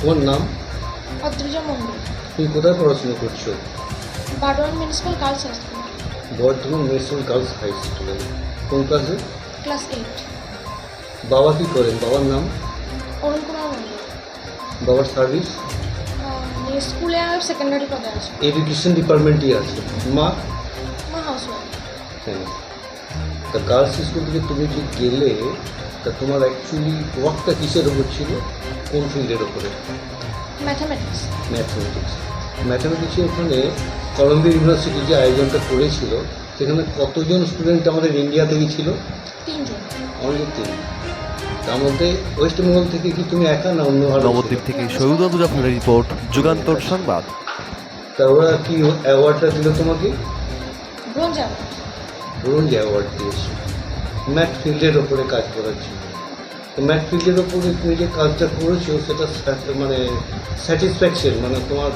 তোমার নাম? অদ্রিজা মন্ডল। তুমি কোথায় পড়াশোনা করছো? Burdwan municipal girls high school, Bardhaman municipal girls high স্কুলে। কোন ক্লাসে? ক্লাস 8। বাবা কি করেন? বাবার নাম? অরুণ কুমার মন্ডল। বাবার সার্ভিস? স্কুলে আর সেকেন্ডারি পদে আছে। এডুকেশন ডিপার্টমেন্টই আছে। মা? মা হাউসওয়াইফ। হ্যাঁ। তা গার্লস স্কুল থেকে তুমি যে গেলে, তা তোমার অ্যাকচুয়ালি ওয়ার্কটা কিসের ওপর ছিল? কোন ফিল্ডের ওপরে? ম্যাথামেটিক্স। ম্যাথমেটিক্স। ম্যাথামেটিক্সের ওখানে কলম্বিয়া ইউনিভার্সিটি যে আয়োজনটা করেছিল, সেখানে কতজন স্টুডেন্ট আমাদের ইন্ডিয়া থেকে ছিল? 3 জন। অনলি 3। তার মধ্যে ওয়েস্ট বেঙ্গল থেকে কি তুমি একা না অন্য আরো ছিল? নবদ্বীপ থেকে শহীদুল জাফরের রিপোর্ট, যুগান্তর সংবাদ। তা ওরা কি অ্যাওয়ার্ডটা দিল তোমাকে? Bronze award. ব্রোঞ্জ অ্যাওয়ার্ড দিয়েছে ম্যাথ ফিল্ডের ওপরে কাজ করার জন্য। তো ম্যাথ ফিল্ডের ওপরে তুমি যে কাজটা করেছো, সেটা মানে স্যাটিসফ্যাকশন, মানে তোমার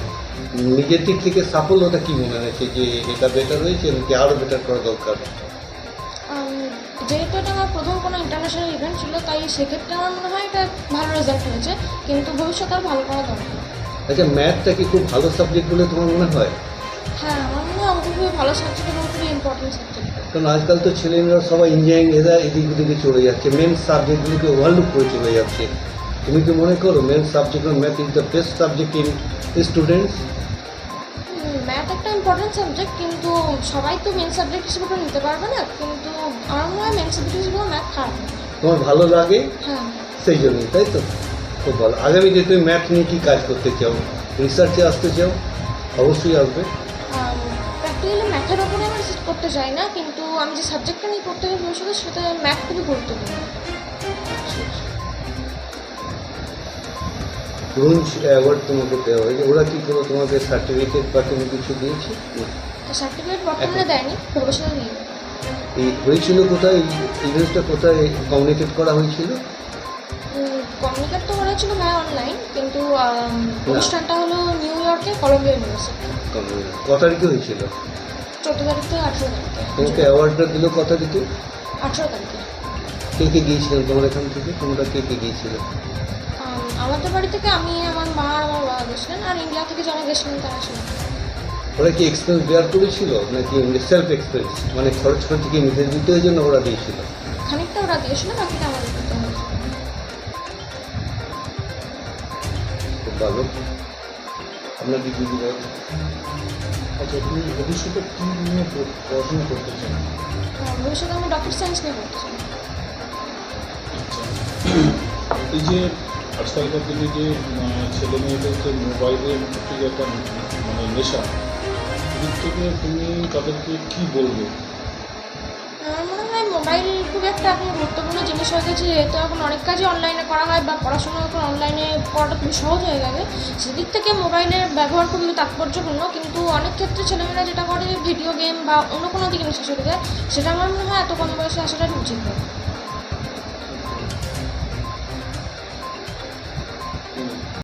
নিজের দিক থেকে সাফল্যতা কী মনে হয়েছে, যে এটা বেটার হয়েছে নাকি আরও বেটার করা দরকার? যেহেতু এটা আমার প্রথম কোনো ইন্টারন্যাশনাল ইভেন্ট ছিল, তাই সেক্ষেত্রে আমার মনে হয় এটা ভালো রেজাল্ট হয়েছে, কিন্তু ভবিষ্যতে আর ভালো করা দরকার। আচ্ছা, ম্যাথটা কি খুব ভালো সাবজেক্ট বলে তোমার মনে হয়? হ্যাঁ, আমার মনে হয় আমাকে খুবই ভালো সাবজেক্ট এবং খুবই ইম্পর্টেন্ট সাবজেক্ট। কারণ আজকাল তো ছেলেমেয়েরা সবাই ইঞ্জিনিয়ারিং এরা এদিক ওদিকে চলে যাচ্ছে, মেন সাবজেক্টগুলিকে ওভারলুক করে চলে যাচ্ছে। তুমি কি মনে করো main subject math is the best subject in students? Math একটা ইম্পর্টেন্ট সাবজেক্ট, কিন্তু সবাই তো মেন সাবজেক্ট হিসেবে করে নিতে পারবে না, কিন্তু আমার মনে হয় মেন সাবজেক্ট হিসেবে ম্যাথ খারাপ না। তোমার ভালো লাগে হ্যাঁ। সেই জন্যই, তাই তো? খুব ভালো। আগামীতে তুমি ম্যাথ নিয়ে কী কাজ করতে চাও? রিসার্চে আসতে চাও? অবশ্যই আসবে। প্র্যাকটিক্যালি ম্যাথের ওপরে আমি রিসার্চ করতে চাই না, কিন্তু আমি যে সাবজেক্টটা নিয়ে করতে চাই ভবিষ্যতে, সেটা ম্যাথ খুবই গুরুত্বপূর্ণ। ব্রোঞ্জ অ্যাওয়ার্ড তোমাকে দেওয়া হয়েছে, ওরা কি কোনো তোমাকে সার্টিফিকেট বা কোনো কিছু দিয়েছে? সার্টিফিকেট বর্তমানে দেয়নি, প্রফেশনাল নিয়ে। এই হয়েছিল কোথায়? ইভেন্টটা কোথায় কমিউনিকেট করা হয়েছিল? কমিউনিকেট তো করা হয়েছিল ভাই অনলাইন, কিন্তু অনুষ্ঠানটা হলো নিউ ইয়র্কে কলম্বিয়া ইউনিভার্সিটি। ক তারিখে হয়েছিল? 14 তারিখ থেকে 18 তারিখে। তোমাকে অ্যাওয়ার্ডটা দিল ক তারিখে? 18 তারিখে। কে কে গিয়েছিলেন তোমার এখান থেকে? তোমরা কে কে গিয়েছিল? আমাদের বাড়ি থেকে আমি, আমার মা আর আমার বাবা গেছিলেন, আর ইন্ডিয়া থেকে যারা গেছিলেন তারা ছিলেন। ওরা কি এক্সপেন্স বেয়ার করেছিল নাকি সেলফ এক্সপেন্স, মানে খরচ থেকে নিজের দিতে ওই জন্য ওরা দিয়েছিল? খানিকটা ওরা দিয়েছিল, বাকিটা আমাদের করতে হয়েছে। খুব ভালো। আপনার কি দিদি বল? আচ্ছা, তুমি ভবিষ্যতে কী নিয়ে পড়াশোনা করতে চাও? ভবিষ্যতে আমি ডক্টর সায়েন্স নিয়ে পড়তে চাই। আচ্ছা, এই যে আজকালকার দিনে যে ছেলে মেয়েদের যে মোবাইলের প্রতি একটা মানে নেশা, এদিক থেকে তুমি তাদেরকে কী বলবে? আমার মনে হয় মোবাইল খুব একটা এখন গুরুত্বপূর্ণ জিনিস হয়ে গেছে, যেহেতু এখন অনেক কাজই অনলাইনে করা হয় বা পড়াশোনা এখন অনলাইনে করাটা খুবই সহজ হয়ে গেছে, সেদিক থেকে মোবাইলের ব্যবহার খুবই তাৎপর্যপূর্ণ, কিন্তু অনেক ক্ষেত্রে ছেলেমেয়েরা যেটা করে ভিডিও গেম বা অন্য কোনো দিকে নেশা চলে যায়, সেটা আমার মনে হয় এত কম বয়সে আসাটা উচিত নয়।